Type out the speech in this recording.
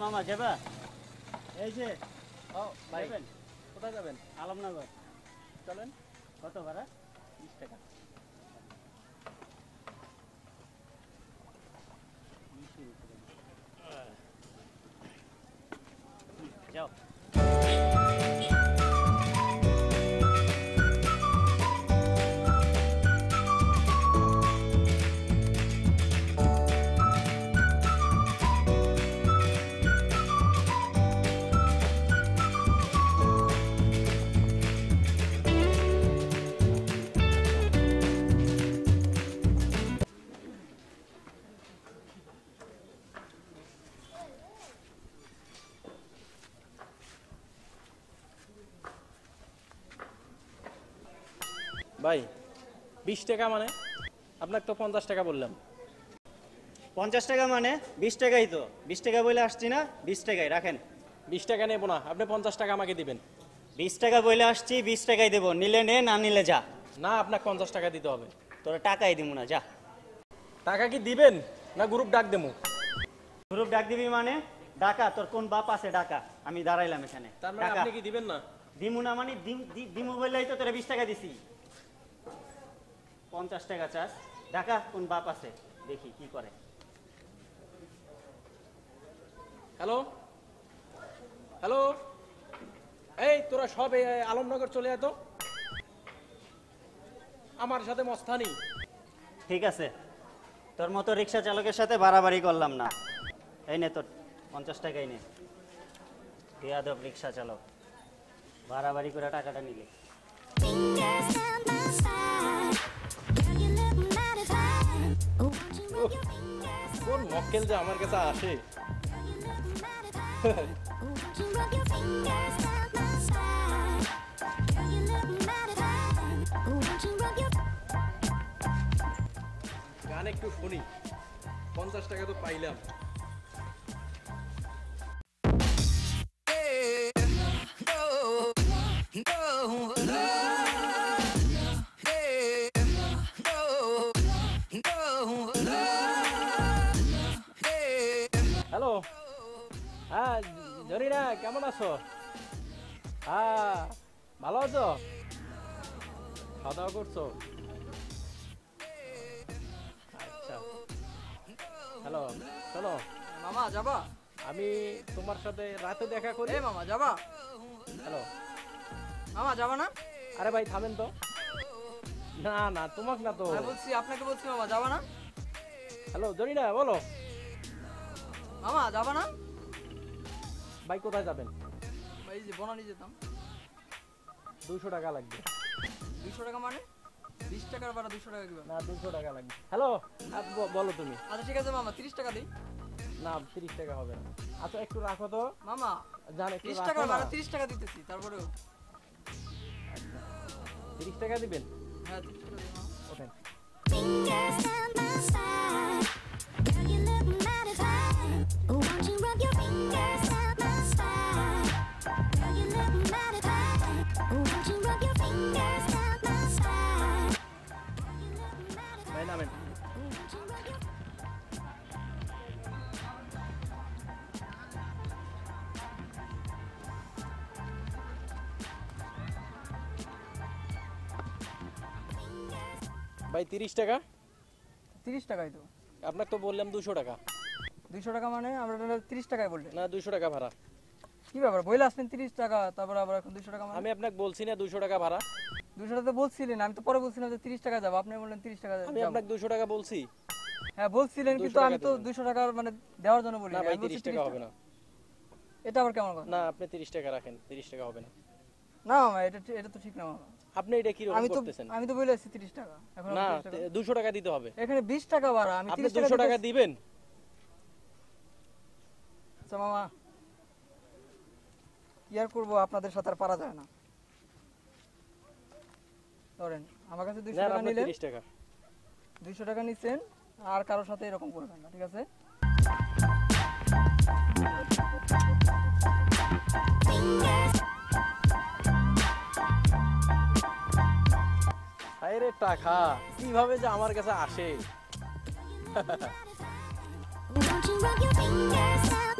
মামা যাবা? এই যে ও ভাই যাবেন? কোথায় যাবেন? আলমনগর। চলেন। কত ভাড়া? 20 টাকা। যাও। ভাই 20 টাকা মানে আপনাকে তো 50 টাকা বললাম। 50 টাকা মানে 20 টাকাই তো। 20 টাকা বলে আসছি না, 20 টাকাই রাখেন। 20 টাকা নেব না, আপনি 50 টাকা আমাকে দিবেন। 20 টাকা বলে আসছি, 20 টাকাই দেবো। নিলে নে, না নিলে যা। না, আপনাকে 50 টাকা দিতে হবে। তোরা টাকাই দিব না, যা। টাকা কি দিবেন না গ্রুপ ডাক দেবো? গ্রুপ ডাক দিবি মানে? ডাকা, তোর কোন বাপ আছে ডাকা? আমি দাঁড়াইলাম এখানে। তার মানে টাকা আপনি কি দিবেন না? দিমু না মানে দিমু বললেই তো তোরা 20 টাকা দিছি। 50 টাকা চাস? ডাকা, কোন বাপ আছে দেখি কি করে। হ্যালো হ্যালো, এই তোরা সব এই আলমনগর চলে আয় তো, আমার সাথে মস্তানি। ঠিক আছে, তোর মতো রিক্সা চালকের সাথে বাড়াবাড়ি করলাম না। এই নে তোর 50 টাকাই নে। বেয়াদব রিক্সা চালক, বাড়াবাড়ি করে টাকাটা নিলে। কোন মক্কেল যে আমার কাছে আসে। গান একটু শুনি, 50 টাকা তো পাইলাম। হ্যালো, হ্যাঁ জরিনা, কেমন আছো? হ্যাঁ, ভালো আছো? খাওয়া দাওয়া করছো? আচ্ছা। হ্যালো, শোনো মামা যাবা? আমি তোমার সাথে রাতে দেখা করি। এ মামা যাবা? হ্যালো, মামা যাবা না? আরে ভাই থামেন তো। না না, তোমাকে না তো। আমি বলছি, আপনাকে বলছি মামা যাবা না? হ্যালো জরিনা, বলো মামা যাবা না? ভাই কোথায় যাবেন? এই যে বনানি যেতাম। 200 টাকা লাগবে। 200 টাকা মানে? 20 টাকার ভাড়া 200 টাকা কিভাবে? না 200 টাকা লাগবে। হ্যালো, বলো তুমি। আচ্ছা ঠিক আছে মামা, 30 টাকা দিই। না 30 টাকা হবে না। আচ্ছা একটু রাখো তো। মামা জান একটু 30 রাখো টাকার না। ভাড়া 30 টাকা দিতেছি, তারপরেও 30 টাকা দিবেন? হ্যাঁ 30 টাকা দিই মামা। ওঠেন। ভাই নামেন। ভাই 30 টাকা। 30 টাকাই তো। আপনাকে তো বললাম 200 টাকা। 200 টাকা মানে আমরা 30 টাকায় বললেন। না 200 টাকা ভাড়া। কি ব্যাপার, বইলে আসলেন 30 টাকা, তারপর আবার এখন 200 টাকা মানে? আমি আপনাকে বলছি না 200 টাকা ভাড়া? 200 টাকা তো বলছিলেন, আমি তো পরে বলছিলাম যে 30 টাকা যাবো, আপনি বললেন 30 টাকা আমি যাবো। আপনাকে 200 টাকা বলছি। হ্যাঁ বলছিলেন, 200 কিন্তু আমি টাকা তো দিবেন। 200 টাকার মানে দেওয়ার জন্য বলি না নাই, ভাই আমি বলছি 30 টাকা হবে না। এটা আবার কেমন কথা? না আপনি 30 টাকা রাখেন, 30 টাকা হবে না। না মামা, এটা তো ঠিক না মামা। আপনি এটা কি রকম করতেছেন? আমি তো বলে আসছি 30 টাকা, এখন না 30 টাকা। 200 টাকা দিতে হবে। এখানে 20 টাকা ভাড়া, আমি আপনি 30 200 টাকা দিবেন? আচ্ছা মামা, কি আর করবো, আপনাদের সাথে আর পারা যায় না। ধরেন আমার কাছে 200 টাকা নিলেন, 30 টাকা। 200 টাকা নিছেন, আর কারোর সাথে এরকম করবেন না, ঠিক আছে? আরে টাকা কিভাবে যে আমার কাছে আসে। Won't you rub your fingers down